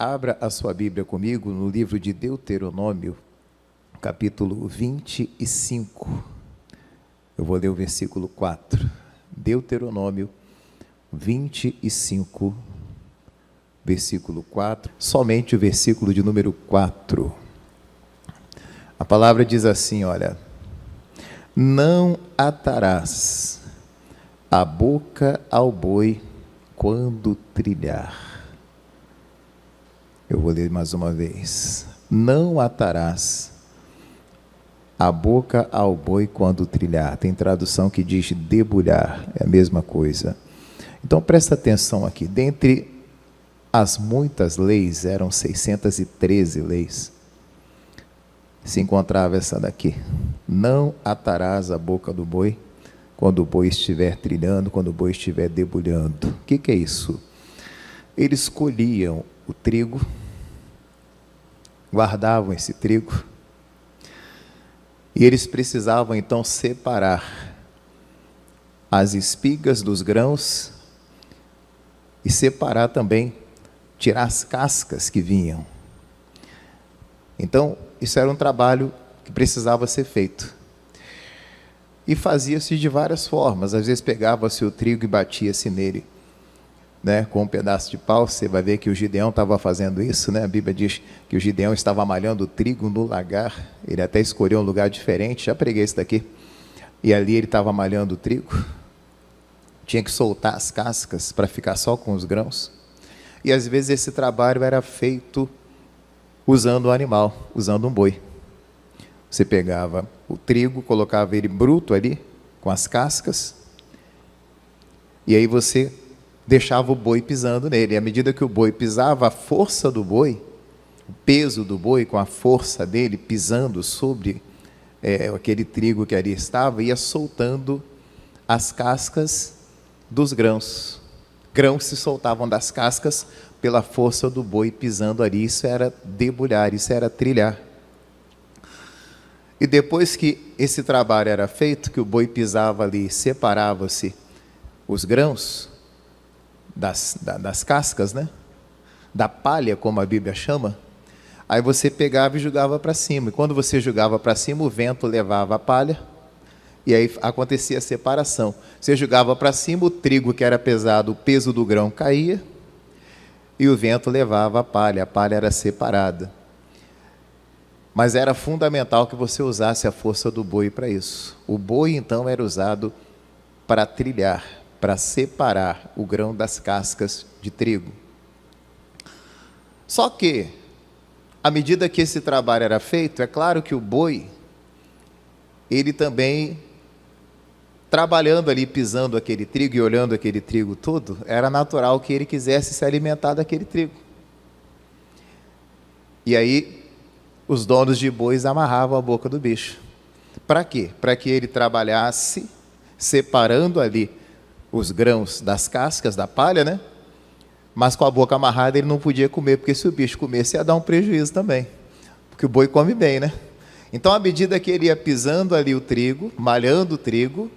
Abra a sua Bíblia comigo no livro de Deuteronômio, capítulo 25. Eu vou ler o versículo 4. Deuteronômio 25, versículo 4. Somente o versículo de número 4. A palavra diz assim, olha: não atarás a boca ao boi quando trilhar. Eu vou ler mais uma vez. Não atarás a boca ao boi quando trilhar. Tem tradução que diz debulhar, é a mesma coisa. Então presta atenção aqui. Dentre as muitas leis, eram 613 leis, se encontrava essa daqui: não atarás a boca do boi quando o boi estiver trilhando, quando o boi estiver debulhando. O que é isso? Eles colhiam o trigo, guardavam esse trigo, e eles precisavam então separar as espigas dos grãos e separar também, tirar as cascas que vinham. Então, isso era um trabalho que precisava ser feito. E fazia-se de várias formas. Às vezes pegava-se o trigo e batia-se nele, né, com um pedaço de pau. Você vai ver que o Gideão estava fazendo isso, né? A Bíblia diz que o Gideão estava malhando o trigo no lagar. Ele até escolheu um lugar diferente, já preguei isso daqui. E ali ele estava malhando o trigo. Tinha que soltar as cascas para ficar só com os grãos. E às vezes esse trabalho era feito usando um animal, usando um boi. Você pegava o trigo, colocava ele bruto ali, com as cascas, e aí você deixava o boi pisando nele. E à medida que o boi pisava, a força do boi, o peso do boi com a força dele pisando sobre aquele trigo que ali estava, ia soltando as cascas dos grãos. Grãos se soltavam das cascas pela força do boi pisando ali. Isso era debulhar, isso era trilhar. E depois que esse trabalho era feito, que o boi pisava ali, separava-se os grãos das cascas, né? Da palha, como a Bíblia chama, aí você pegava e jogava para cima. E quando você jogava para cima, o vento levava a palha, e aí acontecia a separação. Você jogava para cima, o trigo que era pesado, o peso do grão caía, e o vento levava a palha era separada. Mas era fundamental que você usasse a força do boi para isso. O boi, então, era usado para trilhar, para separar o grão das cascas de trigo. Só que, à medida que esse trabalho era feito, é claro que o boi, ele também, trabalhando ali, pisando aquele trigo e olhando aquele trigo todo, era natural que ele quisesse se alimentar daquele trigo. E aí, os donos de bois amarravam a boca do bicho. Para quê? Para que ele trabalhasse separando ali os grãos das cascas, da palha, né? Mas com a boca amarrada ele não podia comer, porque se o bicho comesse ia dar um prejuízo também. Porque o boi come bem, né? Então, à medida que ele ia pisando ali o trigo, malhando o trigo,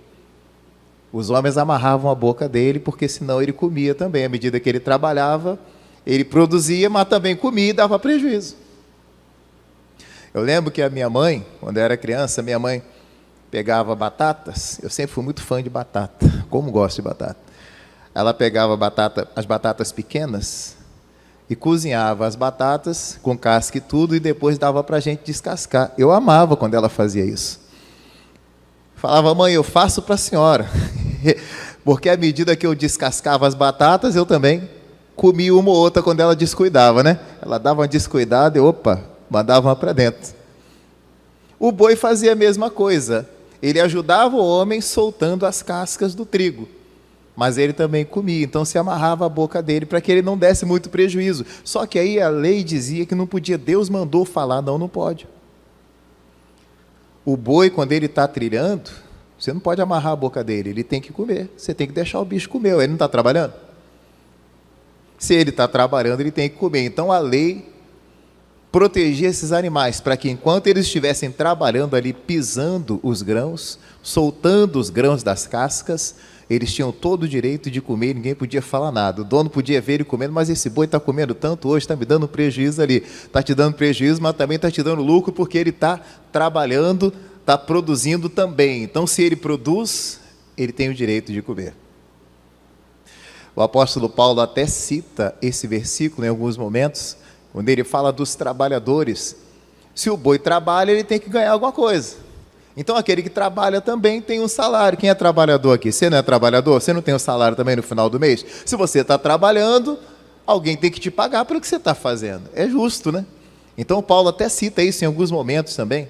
os homens amarravam a boca dele, porque senão ele comia também. À medida que ele trabalhava, ele produzia, mas também comia e dava prejuízo. Eu lembro que a minha mãe, quando eu era criança, minha mãe pegava batatas. Eu sempre fui muito fã de batata, como gosto de batata. Ela pegava as batatas pequenas e cozinhava as batatas com casca e tudo, e depois dava para a gente descascar. Eu amava quando ela fazia isso. Falava: mãe, eu faço para a senhora. Porque à medida que eu descascava as batatas, eu também comia uma ou outra quando ela descuidava, né? Ela dava uma descuidada e, mandava para dentro. O boi fazia a mesma coisa. Ele ajudava o homem soltando as cascas do trigo, mas ele também comia. Então se amarrava a boca dele para que ele não desse muito prejuízo. Só que aí a lei dizia que não podia. Deus mandou falar: não pode. O boi, quando ele está trilhando, você não pode amarrar a boca dele, ele tem que comer. Você tem que deixar o bicho comer. Ele não está trabalhando? Se ele está trabalhando, ele tem que comer. Então a lei protegia esses animais, para que enquanto eles estivessem trabalhando ali, pisando os grãos, soltando os grãos das cascas, Eles tinham todo o direito de comer e ninguém podia falar nada. O dono podia ver ele comendo, mas esse boi está comendo tanto hoje, está me dando prejuízo ali. Está te dando prejuízo, mas também está te dando lucro, porque ele está trabalhando, está produzindo também. Então, se ele produz, ele tem o direito de comer. O apóstolo Paulo até cita esse versículo em alguns momentos, quando ele fala dos trabalhadores. Se o boi trabalha, ele tem que ganhar alguma coisa. Então, aquele que trabalha também tem um salário. Quem é trabalhador aqui? Você não é trabalhador? Você não tem um salário também no final do mês? Se você está trabalhando, alguém tem que te pagar pelo que você está fazendo. É justo, né? Então, Paulo até cita isso em alguns momentos também.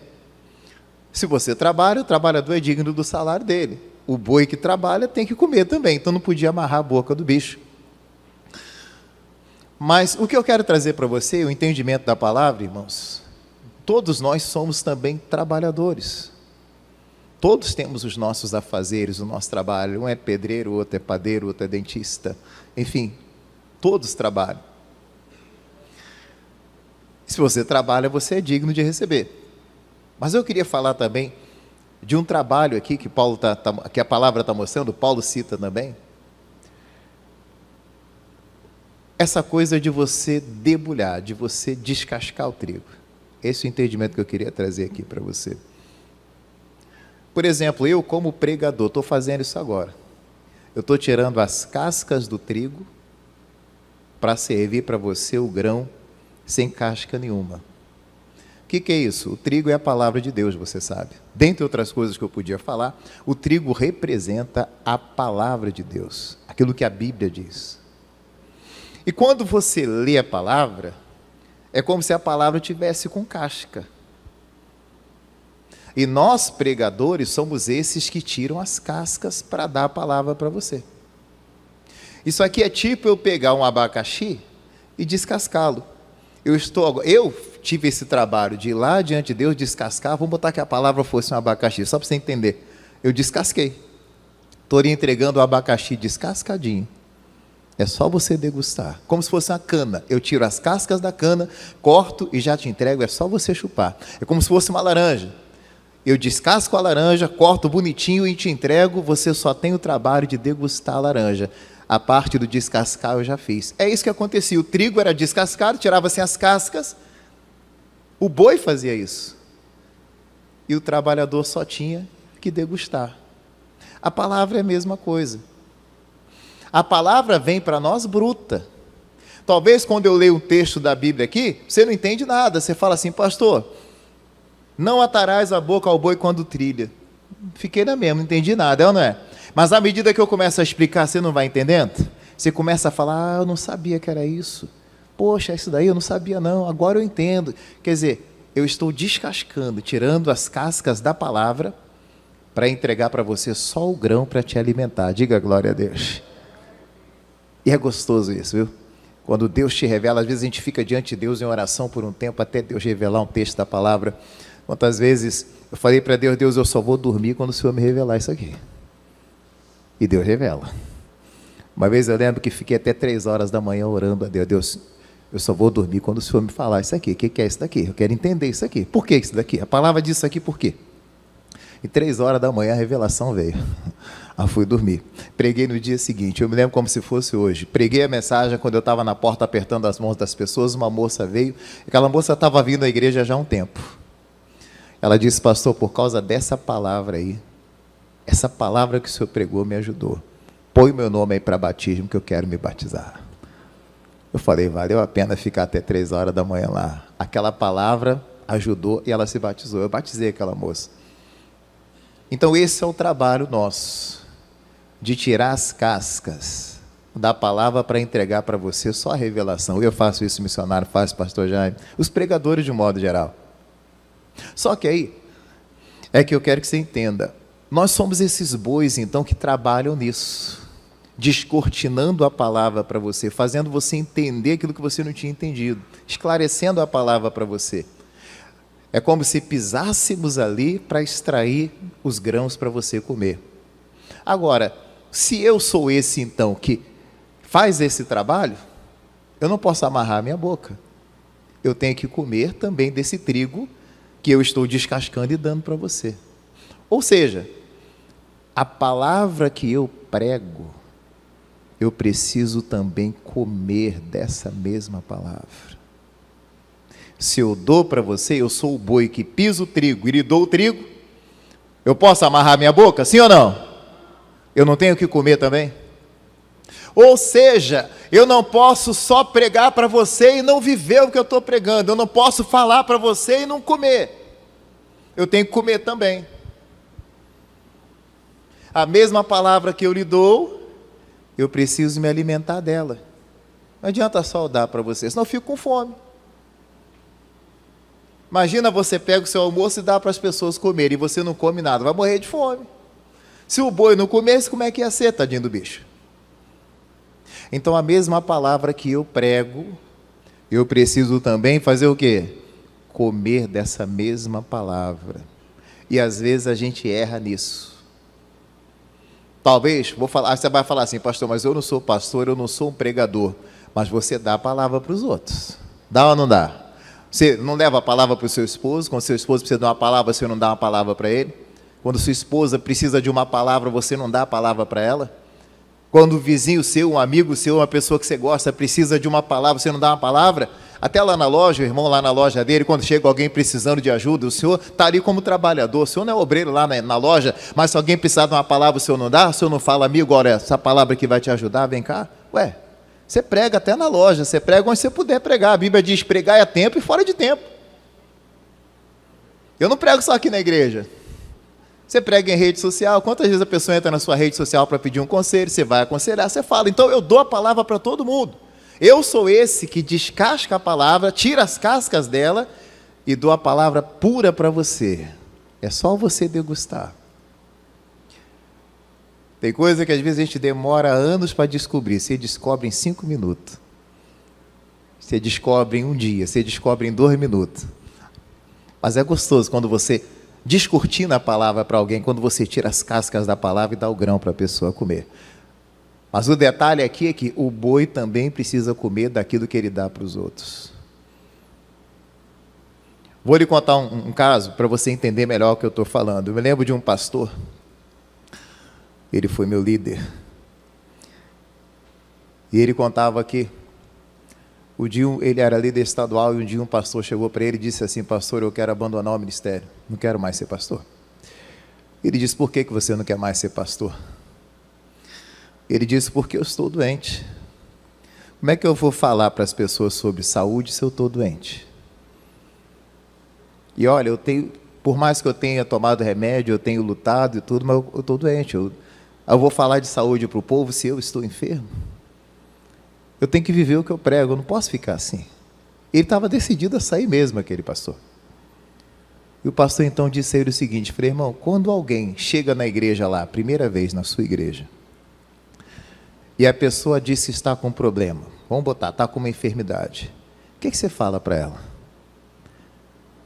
Se você trabalha, o trabalhador é digno do salário dele. O boi que trabalha tem que comer também. Então, não podia amarrar a boca do bicho. Mas o que eu quero trazer para você, o entendimento da palavra, irmãos, todos nós somos também trabalhadores. Todos temos os nossos afazeres, o nosso trabalho. Um é pedreiro, o outro é padeiro, o outro é dentista. Enfim, todos trabalham. Se você trabalha, você é digno de receber. Mas eu queria falar também de um trabalho aqui que que a palavra está mostrando, Paulo cita também. Essa coisa de você debulhar, de você descascar o trigo. Esse é o entendimento que eu queria trazer aqui para você. Por exemplo, eu como pregador, estou fazendo isso agora. Eu estou tirando as cascas do trigo para servir para você o grão sem casca nenhuma. O que é isso? O trigo é a palavra de Deus, você sabe. Dentre outras coisas que eu podia falar, o trigo representa a palavra de Deus, aquilo que a Bíblia diz. E quando você lê a palavra, é como se a palavra tivesse com casca. E nós, pregadores, somos esses que tiram as cascas para dar a palavra para você. Isso aqui é tipo eu pegar um abacaxi e descascá-lo. Eu tive esse trabalho de ir lá diante de Deus, descascar, vamos botar que a palavra fosse um abacaxi, só para você entender. Eu descasquei. Estou lhe entregando o abacaxi descascadinho. É só você degustar, como se fosse uma cana. Eu tiro as cascas da cana, corto e já te entrego, é só você chupar. É como se fosse uma laranja. Eu descasco a laranja, corto bonitinho e te entrego, você só tem o trabalho de degustar a laranja. A parte do descascar eu já fiz. É isso que acontecia, o trigo era descascado, tirava-se as cascas, o boi fazia isso. E o trabalhador só tinha que degustar. A palavra é a mesma coisa. A palavra vem para nós bruta. Talvez quando eu leio um texto da Bíblia aqui, você não entende nada, você fala assim, pastor, não atarás a boca ao boi quando trilha. Fiquei na mesma, não entendi nada, é ou não é? Mas à medida que eu começo a explicar, você não vai entendendo? Você começa a falar, eu não sabia que era isso. Poxa, isso daí eu não sabia não, agora eu entendo. Quer dizer, eu estou descascando, tirando as cascas da palavra para entregar para você só o grão para te alimentar. Diga glória a Deus. E é gostoso isso, viu? Quando Deus te revela, às vezes a gente fica diante de Deus em oração por um tempo, até Deus revelar um texto da palavra. Quantas vezes eu falei para Deus, Deus, eu só vou dormir quando o Senhor me revelar isso aqui. E Deus revela. Uma vez eu lembro que fiquei até 3 horas da manhã orando a Deus, Deus, eu só vou dormir quando o Senhor me falar isso aqui. O que é isso daqui? Eu quero entender isso aqui. Por que isso daqui? A palavra diz isso aqui por quê? E 3 horas da manhã a revelação veio. Aí fui dormir. Preguei no dia seguinte, eu me lembro como se fosse hoje. Preguei a mensagem quando eu estava na porta apertando as mãos das pessoas, uma moça veio, aquela moça estava vindo à igreja já há um tempo. Ela disse, pastor, por causa dessa palavra aí, essa palavra que o senhor pregou me ajudou. Põe meu nome aí para batismo que eu quero me batizar. Eu falei, valeu a pena ficar até 3 horas da manhã lá. Aquela palavra ajudou e ela se batizou. Eu batizei aquela moça. Então esse é o trabalho nosso, de tirar as cascas da palavra para entregar para você só a revelação. Eu faço isso, missionário faz, pastor Jaime, os pregadores de um modo geral. Só que aí, é que eu quero que você entenda, nós somos esses bois então que trabalham nisso, descortinando a palavra para você, fazendo você entender aquilo que você não tinha entendido, esclarecendo a palavra para você. É como se pisássemos ali para extrair os grãos para você comer. Agora, se eu sou esse então que faz esse trabalho, eu não posso amarrar a minha boca. Eu tenho que comer também desse trigo que eu estou descascando e dando para você. Ou seja, a palavra que eu prego, eu preciso também comer dessa mesma palavra. Se eu dou para você, eu sou o boi que pisa o trigo e lhe dou o trigo, eu posso amarrar minha boca, sim ou não? Eu não tenho que comer também? Ou seja, eu não posso só pregar para você e não viver o que eu estou pregando, eu não posso falar para você e não comer, eu tenho que comer também. A mesma palavra que eu lhe dou, eu preciso me alimentar dela. Não adianta só eu dar para você, senão eu fico com fome. Imagina você pega o seu almoço e dá para as pessoas comerem, e você não come nada, vai morrer de fome. Se o boi não comesse, como é que ia ser, tadinho do bicho? Então, a mesma palavra que eu prego, eu preciso também fazer o quê? Comer dessa mesma palavra. E às vezes a gente erra nisso. Talvez, você vai falar assim, pastor, mas eu não sou pastor, eu não sou um pregador. Mas você dá a palavra para os outros. Dá ou não dá? Você não leva a palavra para o seu esposo? Quando seu esposo precisa de uma palavra, você não dá uma palavra para ele? Quando sua esposa precisa de uma palavra, você não dá a palavra para ela? Quando o vizinho seu, um amigo seu, uma pessoa que você gosta, precisa de uma palavra, você não dá uma palavra? Até lá na loja, o irmão lá na loja dele, quando chega alguém precisando de ajuda, o senhor está ali como trabalhador, o senhor não é obreiro lá na loja, mas se alguém precisar de uma palavra, o senhor não dá? O senhor não fala, amigo, olha, essa palavra que vai te ajudar, vem cá? Ué, você prega até na loja, você prega onde você puder pregar. A Bíblia diz, pregar é tempo e fora de tempo. Eu não prego só aqui na igreja. Você prega em rede social, quantas vezes a pessoa entra na sua rede social para pedir um conselho, você vai aconselhar, você fala. Então eu dou a palavra para todo mundo. Eu sou esse que descasca a palavra, tira as cascas dela e dou a palavra pura para você. É só você degustar. Tem coisa que às vezes a gente demora anos para descobrir, você descobre em 5 minutos. Você descobre em um dia, você descobre em 2 minutos. Mas é gostoso quando você descortina a palavra para alguém, quando você tira as cascas da palavra e dá o grão para a pessoa comer. Mas o detalhe aqui é que o boi também precisa comer daquilo que ele dá para os outros. Vou lhe contar um caso para você entender melhor o que eu estou falando. Eu me lembro de um pastor, ele foi meu líder, e ele contava que o dia ele era líder estadual e um dia um pastor chegou para ele e disse assim, pastor, eu quero abandonar o ministério, não quero mais ser pastor. Ele disse, por que você não quer mais ser pastor? Ele disse, porque eu estou doente. Como é que eu vou falar para as pessoas sobre saúde se eu estou doente? E olha, por mais que eu tenha tomado remédio, eu tenho lutado e tudo, mas eu estou doente. Eu vou falar de saúde para o povo se eu estou enfermo? Eu tenho que viver o que eu prego, eu não posso ficar assim. Ele estava decidido a sair mesmo, aquele pastor. E o pastor então disse a ele o seguinte, falei, irmão, quando alguém chega na igreja lá, primeira vez na sua igreja, e a pessoa diz que está com um problema, vamos botar, está com uma enfermidade, o que você fala para ela?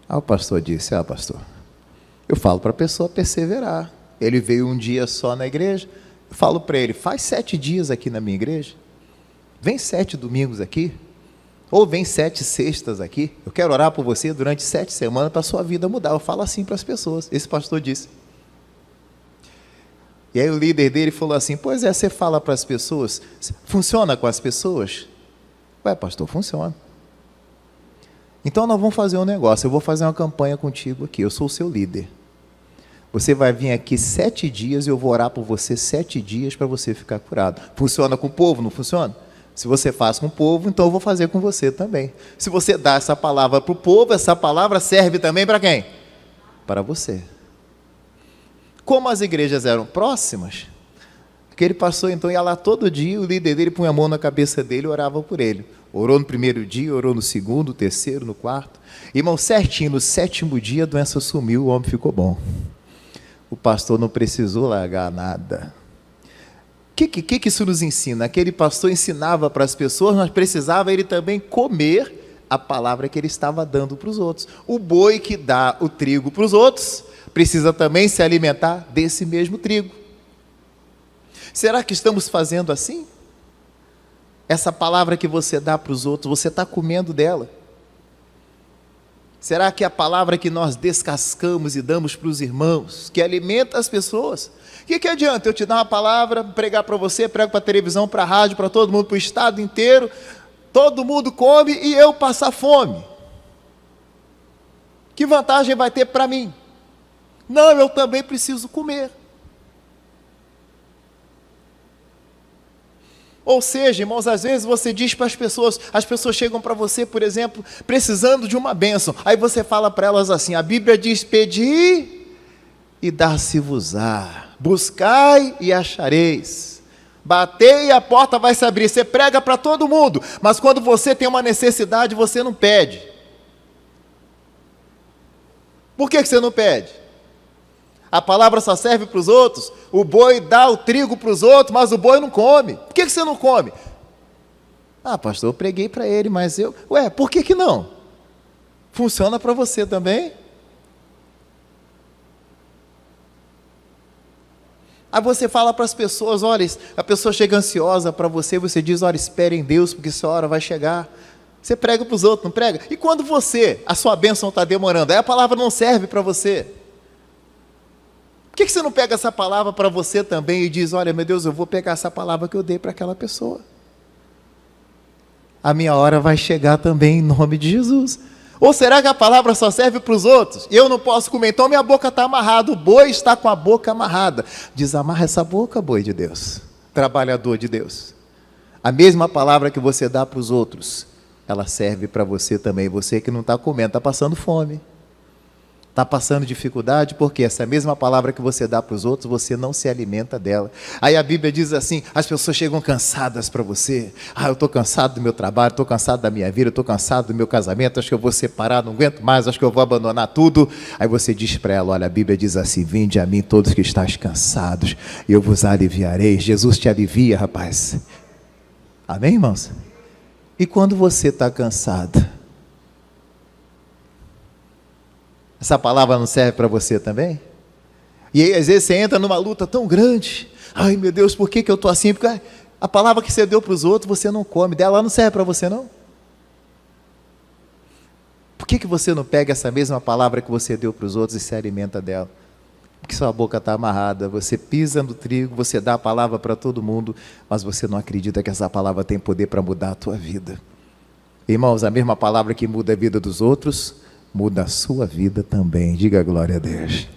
O pastor disse, pastor, eu falo para a pessoa perseverar. Ele veio um dia só na igreja, eu falo para ele, faz 7 dias aqui na minha igreja, vem 7 domingos aqui, ou vem 7 sextas aqui, eu quero orar por você durante 7 semanas para a sua vida mudar. Eu falo assim para as pessoas, esse pastor disse. E aí o líder dele falou assim, pois é, você fala para as pessoas, funciona com as pessoas? Ué, pastor, funciona. Então nós vamos fazer um negócio, eu vou fazer uma campanha contigo aqui, eu sou o seu líder. Você vai vir aqui 7 dias e eu vou orar por você 7 dias para você ficar curado. Funciona com o povo, não funciona? Se você faz com o povo, então eu vou fazer com você também. Se você dá essa palavra para o povo, essa palavra serve também para quem? Para você. Como as igrejas eram próximas, aquele pastor então ia lá todo dia, o líder dele punha a mão na cabeça dele e orava por ele. Orou no primeiro dia, orou no segundo, terceiro, no quarto. Irmão, certinho, no 7º dia a doença sumiu, o homem ficou bom. O pastor não precisou largar nada. O que isso nos ensina? Aquele pastor ensinava para as pessoas, mas precisava ele também comer a palavra que ele estava dando para os outros. O boi que dá o trigo para os outros, precisa também se alimentar desse mesmo trigo. Será que estamos fazendo assim? Essa palavra que você dá para os outros, você está comendo dela? Será que a palavra que nós descascamos e damos para os irmãos, que alimenta as pessoas? O que adianta eu te dar uma palavra, pregar para você, prego para a televisão, para a rádio, para todo mundo, para o estado inteiro, todo mundo come e eu passar fome? Que vantagem vai ter para mim? Não, eu também preciso comer. Ou seja, irmãos, às vezes você diz para as pessoas chegam para você, por exemplo, precisando de uma bênção. Aí você fala para elas assim, a Bíblia diz, pedi e dar-se-vos-á, buscai e achareis, batei e a porta vai se abrir. Você prega para todo mundo, mas quando você tem uma necessidade, você não pede. Por que você não pede? A palavra só serve para os outros, o boi dá o trigo para os outros, mas o boi não come. Por que você não come? Ah, pastor, eu preguei para ele, mas eu... Ué, por que não? Funciona para você também? Aí você fala para as pessoas, olha, a pessoa chega ansiosa para você, você diz, olha, espere em Deus, porque essa hora vai chegar. Você prega para os outros, não prega? E quando a sua bênção está demorando, aí a palavra não serve para você. Por que você não pega essa palavra para você também e diz, olha, meu Deus, eu vou pegar essa palavra que eu dei para aquela pessoa. A minha hora vai chegar também em nome de Jesus. Ou será que a palavra só serve para os outros? Eu não posso comer, então minha boca está amarrada, o boi está com a boca amarrada. Desamarra essa boca, boi de Deus, trabalhador de Deus. A mesma palavra que você dá para os outros, ela serve para você também. Você que não está comendo, está passando fome. Está passando dificuldade, porque essa mesma palavra que você dá para os outros, você não se alimenta dela. Aí a Bíblia diz assim, as pessoas chegam cansadas para você. Ah, eu estou cansado do meu trabalho, estou cansado da minha vida, estou cansado do meu casamento, acho que eu vou separar, não aguento mais, acho que eu vou abandonar tudo. Aí você diz para ela, olha, a Bíblia diz assim, vinde a mim todos que estáis cansados, e eu vos aliviarei. Jesus te alivia, rapaz. Amém, irmãos? E quando você está cansado, essa palavra não serve para você também? E aí, às vezes, você entra numa luta tão grande. Ai, meu Deus, por que eu estou assim? Porque a palavra que você deu para os outros, você não come. Dela não serve para você, não? Por que você não pega essa mesma palavra que você deu para os outros e se alimenta dela? Porque sua boca está amarrada. Você pisa no trigo, você dá a palavra para todo mundo, mas você não acredita que essa palavra tem poder para mudar a tua vida. Irmãos, a mesma palavra que muda a vida dos outros, muda a sua vida também. Diga glória a Deus.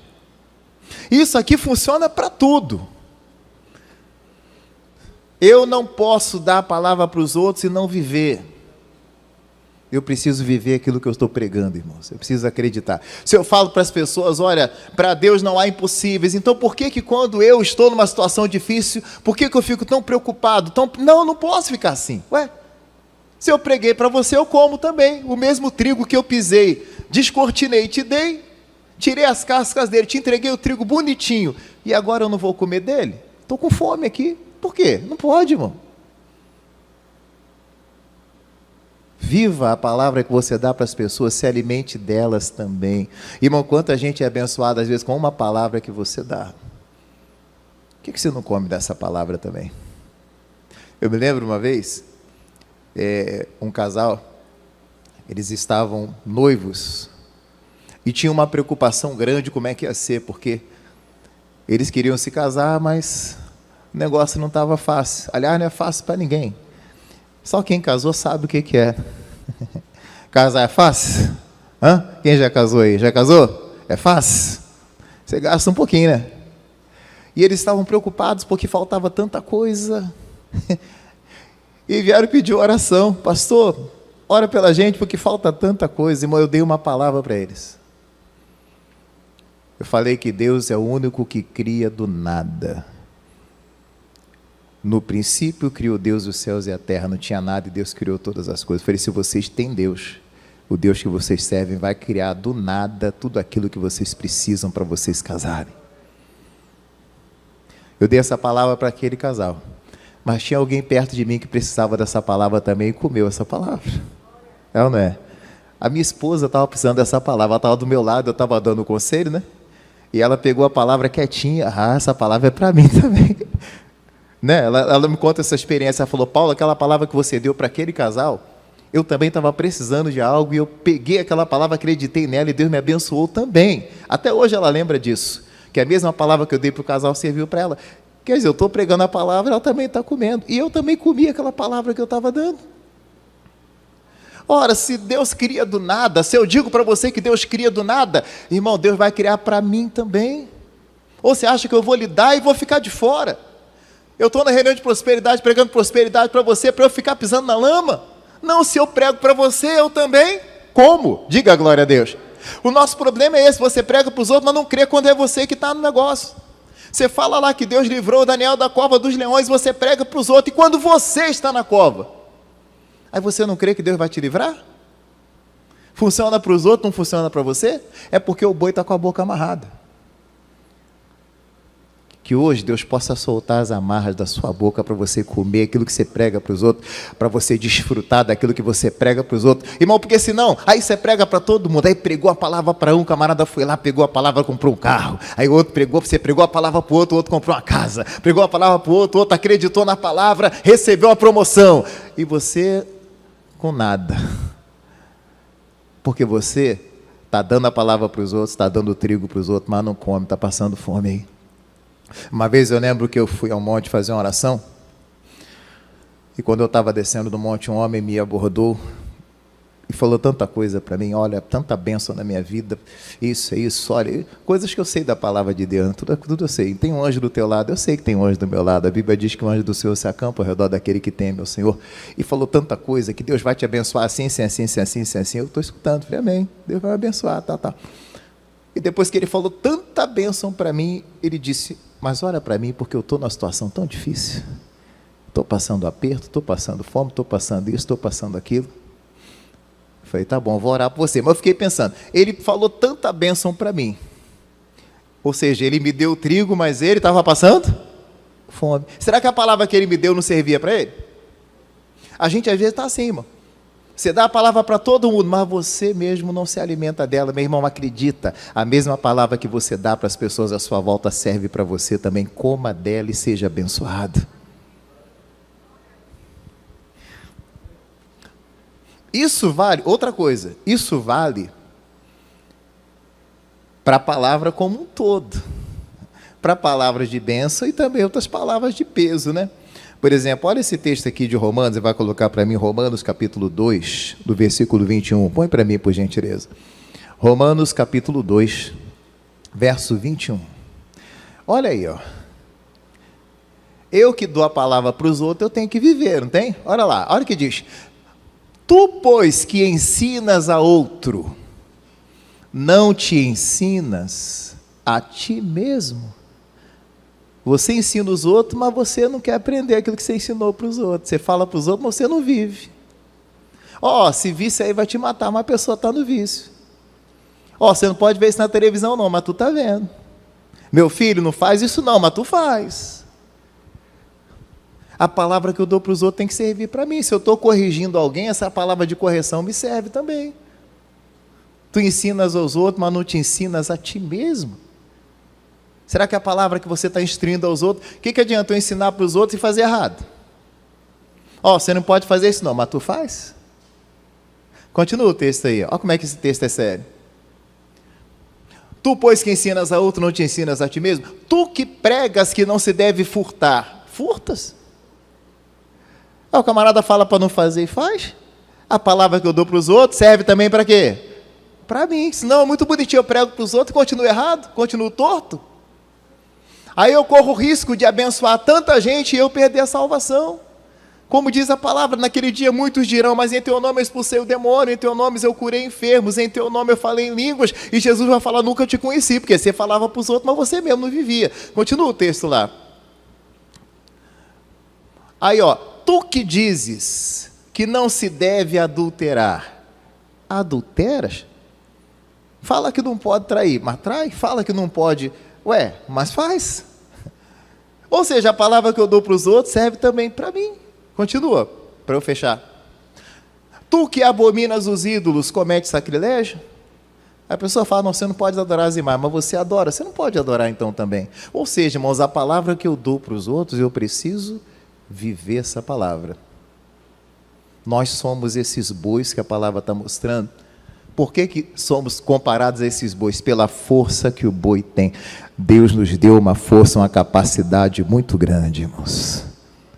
Isso aqui funciona para tudo. Eu não posso dar a palavra para os outros e não viver. Eu preciso viver aquilo que eu estou pregando, irmãos. Eu preciso acreditar. Se eu falo para as pessoas, olha, para Deus não há impossíveis, então por que quando eu estou numa situação difícil, por que eu fico tão preocupado? Não, eu não posso ficar assim. Ué, se eu preguei para você, eu como também. O mesmo trigo que eu pisei, descortinei, te dei, tirei as cascas dele, te entreguei o trigo bonitinho, e agora eu não vou comer dele? Estou com fome aqui. Por quê? Não pode, irmão. Viva a palavra que você dá para as pessoas, se alimente delas também. Irmão, quanta gente é abençoada às vezes com uma palavra que você dá. Por que você não come dessa palavra também? Eu me lembro uma vez, um casal, eles estavam noivos e tinham uma preocupação grande como é que ia ser, porque eles queriam se casar, mas o negócio não estava fácil. Aliás, não é fácil para ninguém. Só quem casou sabe o que é. Casar é fácil? Hã? Quem já casou aí? Já casou? É fácil? Você gasta um pouquinho, né? E eles estavam preocupados porque faltava tanta coisa. E vieram pedir oração. Pastor, ora pela gente porque falta tanta coisa. Irmão, eu dei uma palavra para eles. Eu falei que Deus é o único que cria do nada. No princípio criou Deus os céus e a terra, não tinha nada e Deus criou todas as coisas. Eu falei, se vocês têm Deus, o Deus que vocês servem vai criar do nada tudo aquilo que vocês precisam para vocês casarem. Eu dei essa palavra para aquele casal, mas tinha alguém perto de mim que precisava dessa palavra também e comeu essa palavra. É ou não é? A minha esposa estava precisando dessa palavra, ela estava do meu lado, eu estava dando o conselho, né? E ela pegou a palavra quietinha, essa palavra é para mim também. Né? Ela me conta essa experiência, ela falou, Paulo, aquela palavra que você deu para aquele casal, Eu também estava precisando de algo e eu peguei aquela palavra, acreditei nela e Deus me abençoou também. Até hoje ela lembra disso, que a mesma palavra que eu dei para o casal serviu para ela. Quer dizer, eu estou pregando a palavra, ela também está comendo. E eu também comi aquela palavra que eu estava dando. Ora, se Deus cria do nada, se eu digo para você que Deus cria do nada, irmão, Deus vai criar para mim também. Ou você acha que eu vou lhe dar e vou ficar de fora? Eu estou na reunião de prosperidade, pregando prosperidade para você, para eu ficar pisando na lama? Não, se eu prego para você, eu também. Como? Diga a glória a Deus. O nosso problema é esse, você prega para os outros, mas não crê quando é você que está no negócio. Você fala lá que Deus livrou Daniel da cova dos leões, você prega para os outros, e quando você está na cova, aí você não crê que Deus vai te livrar? Funciona para os outros, não funciona para você? É porque o boi está com a boca amarrada. Que hoje Deus possa soltar as amarras da sua boca para você comer aquilo que você prega para os outros, para você desfrutar daquilo que você prega para os outros. Irmão, porque senão, aí você prega para todo mundo, aí pregou a palavra para um, camarada foi lá, pegou a palavra, comprou um carro, aí o outro pregou, você pregou a palavra para o outro comprou uma casa, pregou a palavra para o outro acreditou na palavra, recebeu a promoção, e você com nada, porque você está dando a palavra para os outros, está dando trigo para os outros, mas não come, está passando fome aí. Uma vez eu lembro que eu fui ao monte fazer uma oração, e quando eu estava descendo do monte, um homem me abordou e falou tanta coisa para mim, olha, tanta bênção na minha vida, isso, olha, coisas que eu sei da palavra de Deus, tudo eu sei. Tem um anjo do teu lado, eu sei que tem um anjo do meu lado, a Bíblia diz que o anjo do Senhor se acampa ao redor daquele que teme ao Senhor, e falou tanta coisa, que Deus vai te abençoar assim, eu estou escutando, falei, amém, Deus vai me abençoar, tá. E depois que ele falou tanta bênção para mim, ele disse, mas olha para mim, porque eu estou numa situação tão difícil, estou passando aperto, estou passando fome, estou passando isso, estou passando aquilo. Eu falei, tá bom, vou orar por você. Mas eu fiquei pensando, ele falou tanta bênção para mim, ou seja, ele me deu trigo, mas ele estava passando fome. Será que a palavra que ele me deu não servia para ele? A gente às vezes está assim, irmão. Você dá a palavra para todo mundo, mas você mesmo não se alimenta dela. Meu irmão, acredita, a mesma palavra que você dá para as pessoas à sua volta serve para você também. Coma dela e seja abençoado. Isso vale, outra coisa, isso vale para a palavra como um todo. Para palavras de bênção e também outras palavras de peso, né? Por exemplo, olha esse texto aqui de Romanos, você vai colocar para mim, Romanos capítulo 2, do versículo 21. Põe para mim, por gentileza. Romanos capítulo 2, verso 21. Olha aí, ó. Eu que dou a palavra para os outros, eu tenho que viver, não tem? Olha lá, olha o que diz. Tu, pois, que ensinas a outro, não te ensinas a ti mesmo. Você ensina os outros, mas você não quer aprender aquilo que você ensinou para os outros. Você fala para os outros, mas você não vive. Se vício aí vai te matar, mas a pessoa está no vício. Você não pode ver isso na televisão não, mas tu está vendo. Meu filho, não faz isso não, mas tu faz. A palavra que eu dou para os outros tem que servir para mim. Se eu estou corrigindo alguém, essa palavra de correção me serve também. Tu ensinas aos outros, mas não te ensinas a ti mesmo. Será que a palavra que você está instruindo aos outros, o que adianta eu ensinar para os outros e fazer errado? Você não pode fazer isso não, mas tu faz. Continua o texto aí, olha como é que esse texto é sério. Tu, pois, que ensinas a outro, não te ensinas a ti mesmo? Tu que pregas que não se deve furtar, furtas? O camarada fala para não fazer e faz. A palavra que eu dou para os outros serve também para quê? Para mim, senão é muito bonitinho, eu prego para os outros e continuo errado, continuo torto. Aí eu corro o risco de abençoar tanta gente e eu perder a salvação. Como diz a palavra, naquele dia muitos dirão, mas em teu nome eu expulsei o demônio, em teu nome eu curei enfermos, em teu nome eu falei em línguas, e Jesus vai falar, nunca te conheci, porque você falava para os outros, mas você mesmo não vivia. Continua o texto lá. Aí, tu que dizes que não se deve adulterar, adulteras? Fala que não pode trair, mas trai. Fala que não pode, mas faz. Ou seja, a palavra que eu dou para os outros serve também para mim. Continua, para eu fechar. Tu que abominas os ídolos, comete sacrilégio? A pessoa fala, não, você não pode adorar as imagens, mas você adora, você não pode adorar então também. Ou seja, irmãos, a palavra que eu dou para os outros, eu preciso viver essa palavra. Nós somos esses bois que a palavra está mostrando. Por que somos comparados a esses bois? Pela força que o boi tem. Deus nos deu uma força, uma capacidade muito grande, irmãos.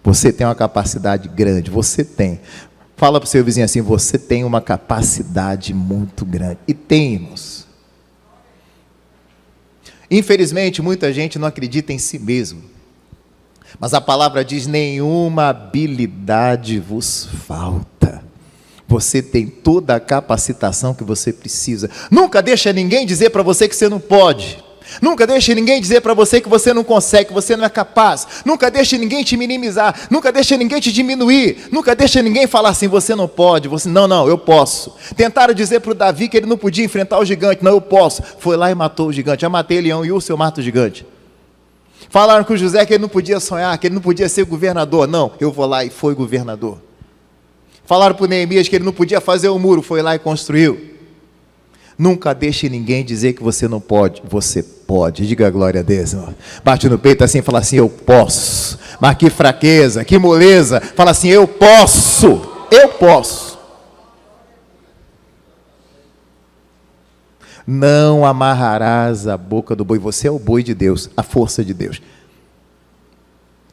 Você tem uma capacidade grande, você tem. Fala para o seu vizinho assim, você tem uma capacidade muito grande. E tem, irmãos. Infelizmente, muita gente não acredita em si mesmo. Mas a palavra diz, nenhuma habilidade vos falta. Você tem toda a capacitação que você precisa. Nunca deixa ninguém dizer para você que você não pode. Nunca deixe ninguém dizer para você que você não consegue, que você não é capaz. Nunca deixe ninguém te minimizar. Nunca deixe ninguém te diminuir. Nunca deixe ninguém falar assim, você não pode. Não, eu posso. Tentaram dizer para o Davi que ele não podia enfrentar o gigante. Não, eu posso. Foi lá e matou o gigante. Já matei leão e urso, eu mato o gigante. Falaram com o José que ele não podia sonhar, que ele não podia ser governador. Não, eu vou lá e foi governador. Falaram para o Neemias que ele não podia fazer o muro. Foi lá e construiu. Nunca deixe ninguém dizer que você não pode. Você pode. Diga a glória a Deus, irmão. Bate no peito assim e fala assim, eu posso. Mas que fraqueza, que moleza. Fala assim, eu posso. Eu posso. Não amarrarás a boca do boi. Você é o boi de Deus, a força de Deus.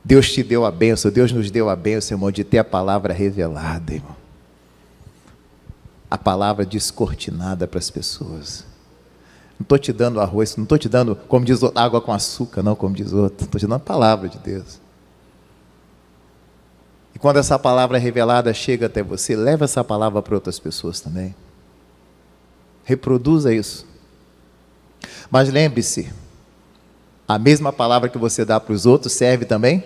Deus te deu a bênção, Deus nos deu a bênção, irmão, de ter a palavra revelada, irmão. A palavra descortinada para as pessoas. Não estou te dando arroz, não estou te dando, como diz outro, água com açúcar, não, como diz outro. Estou te dando a palavra de Deus. E quando essa palavra revelada chega até você, leva essa palavra para outras pessoas também. Reproduza isso. Mas lembre-se, a mesma palavra que você dá para os outros serve também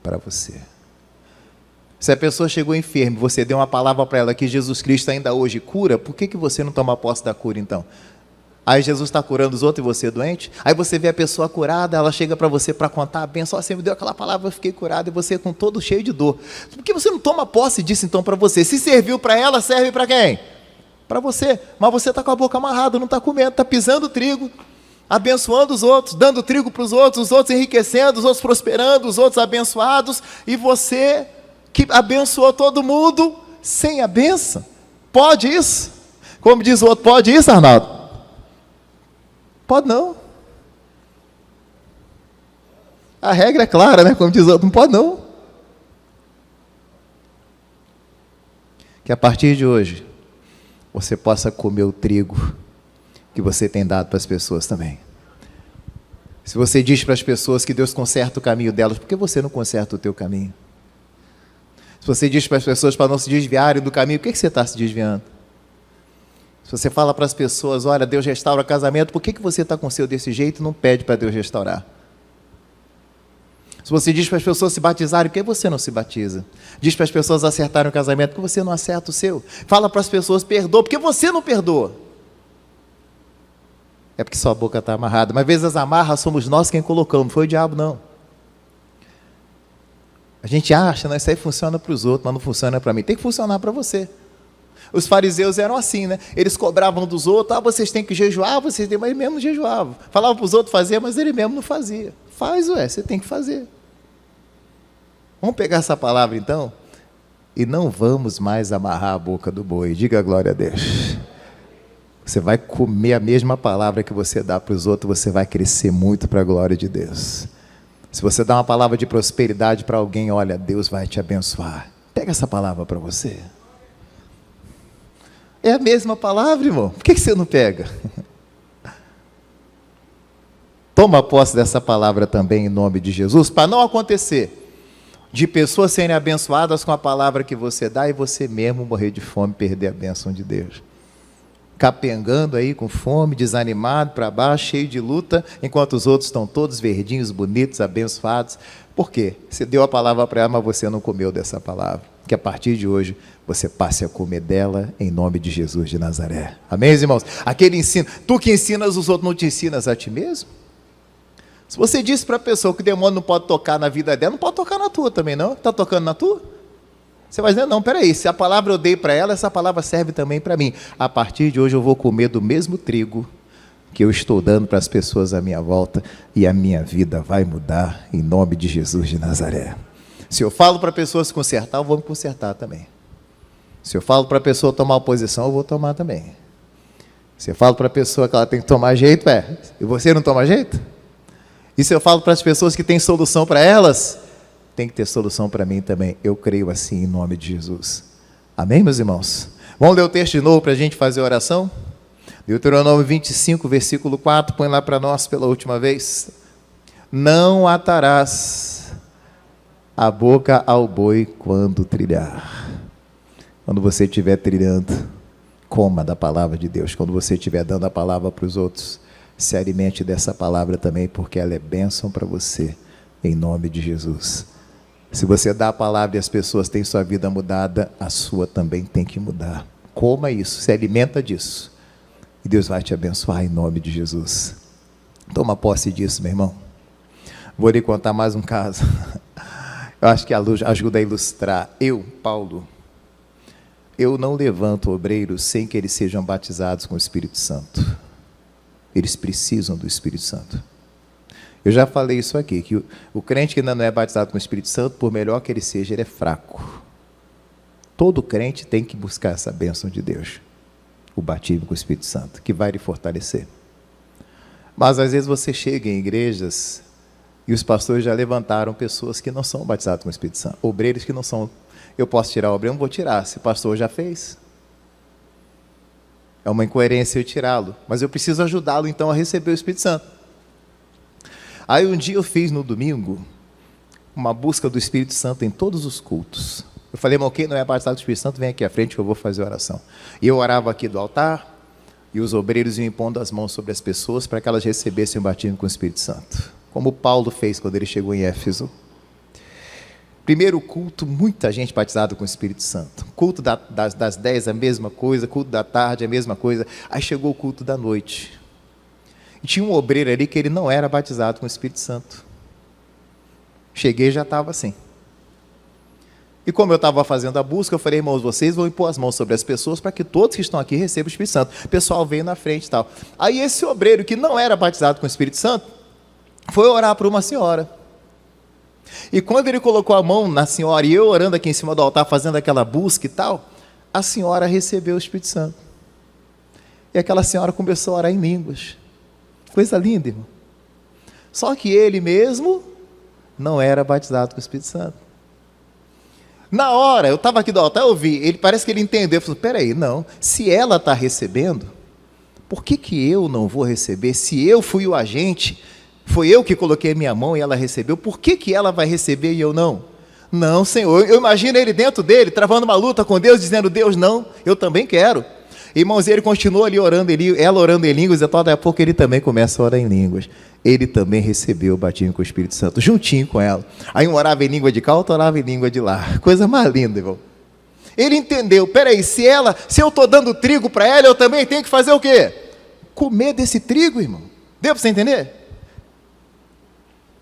para você. Se a pessoa chegou enferma, você deu uma palavra para ela que Jesus Cristo ainda hoje cura, por que você não toma posse da cura então? Aí Jesus está curando os outros e você é doente? Aí você vê a pessoa curada, ela chega para você para contar a bênção, você me deu aquela palavra, eu fiquei curado, e você com todo cheio de dor. Por que você não toma posse disso então para você? Se serviu para ela, serve para quem? Para você. Mas você está com a boca amarrada, não está comendo, está pisando trigo, abençoando os outros, dando trigo para os outros enriquecendo, os outros prosperando, os outros abençoados, e você que abençoou todo mundo sem a bênção. Pode isso? Como diz o outro, pode isso, Arnaldo? Pode não. A regra é clara, né? Como diz o outro, não pode não. Que a partir de hoje, você possa comer o trigo que você tem dado para as pessoas também. Se você diz para as pessoas que Deus conserta o caminho delas, por que você não conserta o teu caminho? Se você diz para as pessoas para não se desviarem do caminho, por que você está se desviando? Se você fala para as pessoas, olha, Deus restaura o casamento, por que você está com o seu desse jeito e não pede para Deus restaurar? Se você diz para as pessoas se batizarem, por que você não se batiza? Diz para as pessoas acertarem o casamento, por que você não acerta o seu? Fala para as pessoas, perdoa, por que você não perdoa? É porque sua boca está amarrada. Mas às vezes as amarras somos nós quem colocamos, não foi o diabo não. A gente acha, né, isso aí funciona para os outros, mas não funciona para mim. Tem que funcionar para você. Os fariseus eram assim, né? Eles cobravam dos outros, vocês têm que jejuar, vocês têm, mas ele mesmo não jejuava. Falava para os outros fazer, mas ele mesmo não fazia. Faz, você tem que fazer. Vamos pegar essa palavra então? E não vamos mais amarrar a boca do boi. Diga a glória a Deus. Você vai comer a mesma palavra que você dá para os outros, você vai crescer muito para a glória de Deus. Se você dá uma palavra de prosperidade para alguém, olha, Deus vai te abençoar. Pega essa palavra para você. É a mesma palavra, irmão. Por que você não pega? Toma posse dessa palavra também em nome de Jesus, para não acontecer de pessoas serem abençoadas com a palavra que você dá e você mesmo morrer de fome, perder a bênção de Deus. Capengando aí com fome, desanimado, para baixo, cheio de luta, enquanto os outros estão todos verdinhos, bonitos, abençoados. Por quê? Você deu a palavra para ela, mas você não comeu dessa palavra. Que a partir de hoje, você passe a comer dela, em nome de Jesus de Nazaré. Amém, irmãos? Aquele ensino, tu que ensinas os outros, não te ensinas a ti mesmo? Se você disse para a pessoa que o demônio não pode tocar na vida dela, não pode tocar na tua também, não? Está tocando na tua? Você vai dizer, não, peraí, se a palavra eu dei para ela, essa palavra serve também para mim. A partir de hoje eu vou comer do mesmo trigo que eu estou dando para as pessoas à minha volta e a minha vida vai mudar em nome de Jesus de Nazaré. Se eu falo para pessoas consertar, eu vou me consertar também. Se eu falo para a pessoa tomar uma posição, eu vou tomar também. Se eu falo para a pessoa que ela tem que tomar jeito, e você não toma jeito? E se eu falo para as pessoas que tem solução para elas, tem que ter solução para mim também. Eu creio assim em nome de Jesus. Amém, meus irmãos? Vamos ler o texto de novo para a gente fazer a oração? Deuteronômio 25, versículo 4, põe lá para nós pela última vez. Não atarás a boca ao boi quando trilhar. Quando você estiver trilhando, coma da palavra de Deus. Quando você estiver dando a palavra para os outros, se alimente dessa palavra também, porque ela é bênção para você, em nome de Jesus. Se você dá a palavra e as pessoas têm sua vida mudada, a sua também tem que mudar. Coma isso, se alimenta disso. E Deus vai te abençoar em nome de Jesus. Toma posse disso, meu irmão. Vou lhe contar mais um caso. Eu acho que ajuda a ilustrar. Eu, Paulo, eu não levanto obreiros sem que eles sejam batizados com o Espírito Santo. Eles precisam do Espírito Santo. Eu já falei isso aqui, que o crente que ainda não é batizado com o Espírito Santo, por melhor que ele seja, ele é fraco. Todo crente tem que buscar essa bênção de Deus, o batismo com o Espírito Santo, que vai lhe fortalecer. Mas às vezes você chega em igrejas e os pastores já levantaram pessoas que não são batizados com o Espírito Santo, obreiros que não são. Eu posso tirar o obreiro? Não vou tirar, se o pastor já fez. É uma incoerência eu tirá-lo, mas eu preciso ajudá-lo então a receber o Espírito Santo. Aí um dia eu fiz no domingo uma busca do Espírito Santo em todos os cultos. Eu falei, mas quem não é batizado do Espírito Santo, vem aqui à frente que eu vou fazer a oração. E eu orava aqui do altar, e os obreiros iam impondo as mãos sobre as pessoas para que elas recebessem o batismo com o Espírito Santo. Como Paulo fez quando ele chegou em Éfeso. Primeiro culto, muita gente batizada com o Espírito Santo. Culto das 10, a mesma coisa. Culto da tarde, a mesma coisa. Aí chegou o culto da noite. E tinha um obreiro ali que ele não era batizado com o Espírito Santo. Cheguei e já estava assim. E como eu estava fazendo a busca, eu falei, irmãos, vocês vão impor as mãos sobre as pessoas para que todos que estão aqui recebam o Espírito Santo. O pessoal veio na frente e tal. Aí esse obreiro que não era batizado com o Espírito Santo, foi orar para uma senhora. E quando ele colocou a mão na senhora, e eu orando aqui em cima do altar, fazendo aquela busca e tal, a senhora recebeu o Espírito Santo. E aquela senhora começou a orar em línguas. Coisa linda, irmão. Só que ele mesmo não era batizado com o Espírito Santo. Na hora, eu estava aqui do altar, eu vi, ele parece que ele entendeu, eu falei, peraí, não, se ela está recebendo, por que eu não vou receber? Se eu fui o agente, foi eu que coloquei a minha mão e ela recebeu, por que ela vai receber e eu não? Não, Senhor, eu imagino ele dentro dele, travando uma luta com Deus, dizendo, Deus, não, eu também quero. Irmãos, ele continua ali orando, ela orando em línguas, e daqui a pouco ele também começa a orar em línguas. Ele também recebeu o batismo com o Espírito Santo, juntinho com ela. Aí um orava em língua de cá, outro orava em língua de lá. Coisa mais linda, irmão. Ele entendeu, peraí, se eu estou dando trigo para ela, eu também tenho que fazer o quê? Comer desse trigo, irmão. Deu para você entender?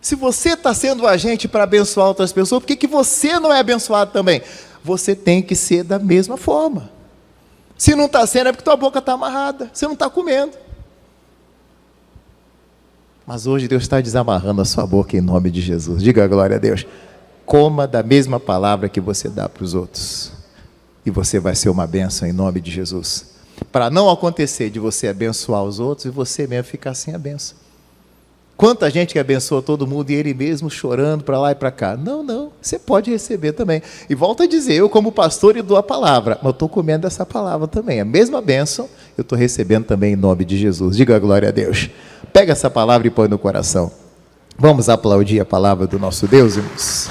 Se você está sendo agente para abençoar outras pessoas, por que você não é abençoado também? Você tem que ser da mesma forma. Se não está sendo, é porque tua boca está amarrada. Você não está comendo. Mas hoje Deus está desamarrando a sua boca em nome de Jesus. Diga a glória a Deus. Coma da mesma palavra que você dá para os outros. E você vai ser uma bênção em nome de Jesus. Para não acontecer de você abençoar os outros e você mesmo ficar sem a bênção. Quanta gente que abençoa todo mundo e ele mesmo chorando para lá e para cá. Não, você pode receber também. E volto a dizer, eu como pastor eu dou a palavra, mas eu estou comendo essa palavra também. A mesma bênção eu estou recebendo também em nome de Jesus. Diga a glória a Deus. Pega essa palavra e põe no coração. Vamos aplaudir a palavra do nosso Deus, irmãos.